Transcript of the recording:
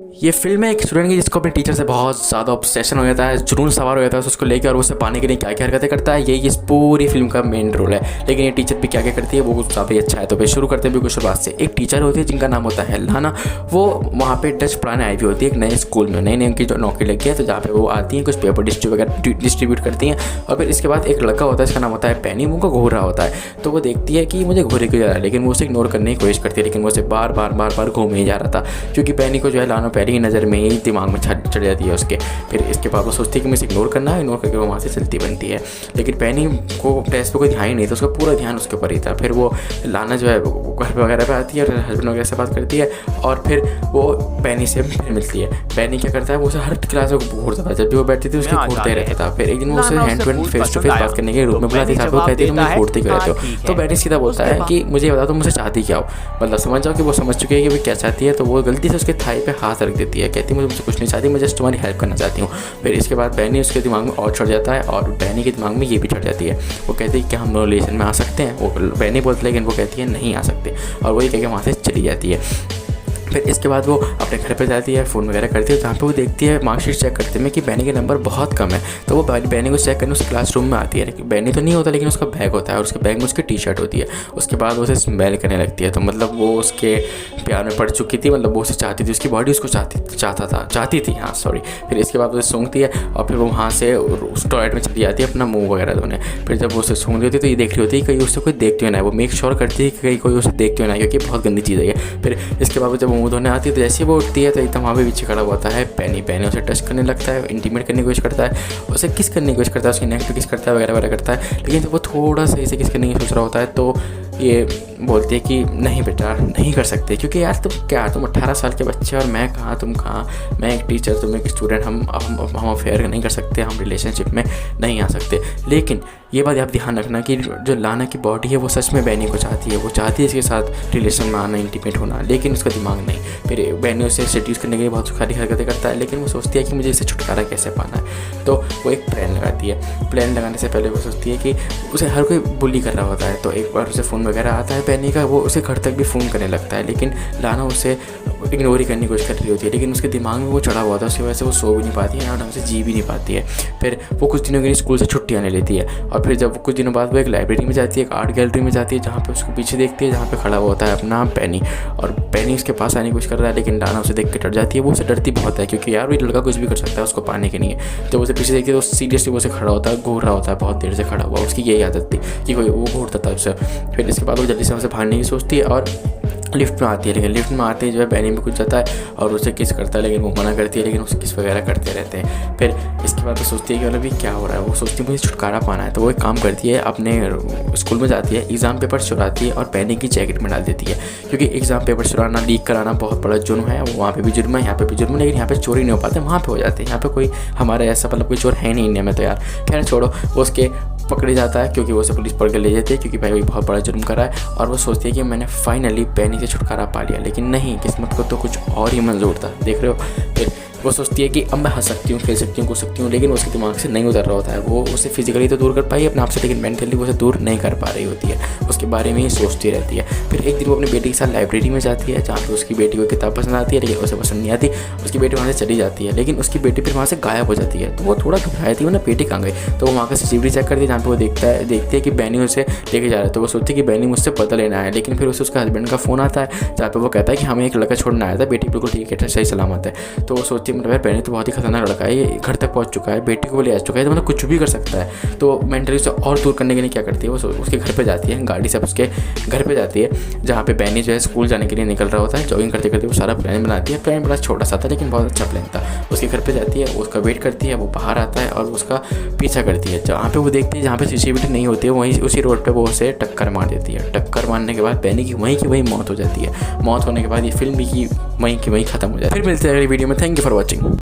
ये फिल्म है एक स्टूडेंट की जिसको अपने टीचर से बहुत ज़्यादा ऑब्सेशन हो जाता है, जुनून सवार हो जाता है उसको लेकर, और उससे पाने के लिए क्या क्या हरकतें करता है, यही इस पूरी फिल्म का मेन रोल है। लेकिन ये टीचर भी क्या क्या करती है वो कुछ ज़्यादा ही अच्छा है। तो फिर शुरू करते हैं बिल्कुल शुरुआत से। एक टीचर होती है जिनका नाम होता है लाना। वो वहाँ पे डच पढ़ाने आई हुई होती है एक नए स्कूल में, नई उनकी जो नौकरी लगी है, तो जहाँ पे वो आती हैं कुछ पेपर डिस्ट्रीब्यूट करती हैं। और फिर इसके बाद एक लड़का होता है जिसका नाम होता है पैनी, वो घूर रहा होता है। तो वो देखती है कि मुझे घूरे क्यों जा रहा है, लेकिन वो उसे इग्नोर करने की कोशिश करती है, लेकिन वो उसे बार बार घूमे ही जा रहा था, क्योंकि पैनी को जो है लाना पहली ही नज़र में ही दिमाग में चढ़ जाती है उसके। फिर इसके बाद वो सोचती है कि मुझे इग्नोर करना है, इग्नोर करके वो वहाँ से चलती बनती है। लेकिन पैनी को टेस्ट पे कोई ध्यान ही नहीं था, उसका पूरा ध्यान उसके ऊपर ही था। फिर वो लाना जो है घर वगैरह पे आती है और हस्बैंड वगैरह से बात करती है, और फिर वो पैनी से फिर मिलती है। पैनी क्या करता है, वो उसे हर क्लास में घूरता था, जब भी वो बैठती थी उसके घूरते रहता था। फिर एक दिन वो उसे hand to hand face to face बात करने के रूप में बुलाती था। वो कहती है तुम घूरते क्यों रहते हो। तो पैनी सीधा बोलता है कि मुझे बता, तुम मुझसे चाहती क्या हो। मतलब समझ जाओ कि वो समझ चुकी है कि वो क्या चाहती है। तो वो गलती से उसके थाई पे हाथ रख देती है, कहती है मुझे कुछ नहीं चाहती, मैं जस्ट तुम्हारी हेल्प करना चाहती हूँ। फिर इसके बाद बैनी उसके दिमाग में और चढ़ जाता है, और बैनी के दिमाग में ये भी चढ़ जाती है। वो कहती है कि हम रिलेशन में आ सकते हैं। वो बैनी बोलती है, लेकिन वो कहती है नहीं आ सकते, और वही कह के वहाँ से चली जाती है। फिर इसके बाद वो अपने घर पे जाती है, फ़ोन वगैरह करती है, जहाँ पे वो देखती है मार्कशीट चेक करते में कि बैनी के नंबर बहुत कम है। तो वो बैनी को चेक करने उस क्लासरूम में आती है, लेकिन बैनी तो नहीं होता, लेकिन उसका बैग होता है, और उसके बैग में उसकी टी शर्ट होती है। उसके बाद वो उसे स्मेल करने लगती है। तो मतलब वो उसके प्यार में पड़ चुकी थी, मतलब वो उसे चाहती थी, उसकी बॉडी उसको चाहती थी, हाँ सॉरी। फिर इसके बाद उसे सूंघती है, और फिर वो वहाँ से उस टॉयलेट में चली जाती है अपना मुँह वगैरह धोने। फिर जब वो उसे सूंघ रही होती है तो ये देख रही होती है कहीं उससे कोई देखते हुए ना है। वो मेक श्योर करती है कि कहीं कोई उसे देखते हुए ना है, क्योंकि बहुत गंदी चीज़ है ये। फिर इसके बाद जब मुँह धोने आती है तो जैसे वो उठती है तो एकदम वहाँ पे पीछे खड़ा होता है पैनी उसे टच करने लगता है, इंटीमेट करने की कोशिश करता है, उसे किस करने की कोशिश करता है, उसकी नेक पे किस करता है वगैरह वगैरह करता है। लेकिन जब वो थोड़ा सा इसे किस करने की सोच रहा होता है तो ये बोलती है कि नहीं बेटा नहीं कर सकते, क्योंकि यार तुम 18 साल के बच्चे और मैं कहाँ तुम कहाँ, मैं एक टीचर तुम एक स्टूडेंट, हम अफेयर नहीं कर सकते, हम रिलेशनशिप में नहीं आ सकते। लेकिन ये बात आप ध्यान रखना कि जो लाना की बॉडी है वो सच में बैनी को चाहती है, वो चाहती है इसके साथ रिलेशन में आना, इंटीमेट होना, लेकिन उसका दिमाग नहीं। फिर बैनी उसे सेड्यूस करने के लिए बहुत सारी हरकतें करता है, लेकिन वो सोचती है कि मुझे इससे छुटकारा कैसे पाना है। तो वो एक प्लान लगाती है। प्लान लगाने से पहले वो सोचती है कि उसे हर कोई बुली कर रहा होता है, तो एक बार उसे फ़ोन वगैरह आता है बैनी का, वो उसे घर तक भी फ़ोन करने लगता है, लेकिन लाना उसे इग्नोर ही करने की कोशिश कर रही होती है। लेकिन उसके दिमाग में वो चढ़ा हुआ था, उसकी वजह से वो सो भी नहीं पाती है और ढंग से जी भी नहीं पाती है। फिर वो कुछ दिनों के लिए स्कूल से छुट्टी आने लेती है, और फिर जब कुछ दिनों बाद वो एक लाइब्रेरी में जाती है, एक आर्ट गैलरी में जाती है, जहाँ पे उसको पीछे देखती है, जहाँ पे खड़ा हुआ होता है अपना पैनी, और पैनी उसके पास आने की कोशिश कर रहा है, लेकिन लाना उसे देख के डर जाती है। वो उसे डरती बहुत है, क्योंकि यार वो लड़का कुछ भी कर सकता है उसको पाने के लिए। जब उसे पीछे देखती है तो सीरियसली वो उसे खड़ा होता है, घूर रहा होता है, बहुत देर से खड़ा हुआ। उसकी यही आदत थी कि कोई वो घूरता था उससे। फिर इसके बाद वो जल्दी से वहाँ से भागने की सोचती है और लिफ्ट में आती है, लेकिन लिफ्ट में आते ही जो है बैनी में कुछ जाता है और उसे किस करता है, लेकिन वो मना करती है, लेकिन उसे किस वगैरह करते रहते हैं। फिर इसके बाद वो सोचती है कि मतलब ये क्या हो रहा है, वो सोचती है मुझे छुटकारा पाना है। तो वो एक काम करती है, अपने स्कूल में जाती है, एग्ज़ाम पेपर चुराती है और बैनी की जैकेट में डाल देती है, क्योंकि एग्ज़ाम पेपर चुराना, लीक कराना बहुत बड़ा जुर्म है। वहाँ पर भी जुर्म है, यहाँ पर भी जुर्म है, लेकिन यहाँ पर चोरी नहीं हो पाते, वहाँ पर हो जाते हैं। यहाँ पर कोई हमारे ऐसा मतलब कोई चोर है नहीं इंडिया में, तो यार खैर छोड़ो। वो उसके पकड़े जाता है, क्योंकि वो उसे पुलिस पकड़ के ले जाती है, क्योंकि भाई बहुत बड़ा जुर्म करा है। और वो सोचती है कि मैंने फाइनली बैनी से छुटकारा पा लिया, लेकिन नहीं, किस्मत को तो कुछ और ही मंजूर था, देख रहे हो। फिर वो सोचती है कि अब मैं हंस सकती हूँ, खेल सकती हूँ, कूद सकती हूँ, लेकिन उसके दिमाग से नहीं उतर रहा होता है। वो उसे फिजिकली तो दूर कर पाई अपने आप से, लेकिन मेंटली वो उसे दूर नहीं कर पा रही होती है, उसके बारे में ही सोचती रहती है। फिर एक दिन वो अपनी बेटी के साथ लाइब्रेरी में जाती है, जहाँ पर उसकी बेटी को किताब पसंद आती है, लेकिन उसे पसंद नहीं आती। उसकी बेटी वहाँ से चली जाती है, लेकिन उसकी बेटी फिर वहाँ से गायब हो जाती है। तो वो थोड़ा घबराई थी, वो ना बेटी कहाँ गई। तो वो वहाँ का CCTV चेक करती है, जहाँ पर वो देखती है कि बैनी उसे लेके जा रहा है। तो वो सोचती है कि बैनी मुझसे बदला लेना है, लेकिन फिर उसे उसका हस्बैंड का फ़ोन आता है, जहाँ पर वो कहता है कि हमें एक लड़का छोड़ना आया था, बेटी बिल्कुल ठीक है, सही सलामत है। तो वो सोचती है मतलब यार बैनी तो बहुत ही खतरनाक लड़का है, ये घर तक पहुंच चुका है, बेटी को ले आ चुका है, तो मतलब कुछ भी कर सकता है। तो मेंटली उसे और दूर करने के लिए क्या करती है, वो उसके घर पे जाती है, गाड़ी से उसके घर पे जाती है, जहाँ पे बैनी जो है स्कूल जाने के लिए निकल रहा होता है। जॉगिंग करते करते वो सारा प्लान बनाती है। प्लान बड़ा छोटा सा था, लेकिन बहुत अच्छा प्लान था। उसके घर पे जाती है, उसका वेट करती है, वो बाहर आता है और उसका पीछा करती है। जहाँ पे वो देखती है, जहाँ पे CCTV नहीं होती है, वहीं उसी रोड पर वो उसे टक्कर मार देती है। टक्कर मारने के बाद बैनी की वहीं मौत हो जाती है। मौत होने के बाद ये फिल्म भी की वहीं ख़त्म हो जाती है। फिर मिलते हैं अगली वीडियो में। Thank you for watching.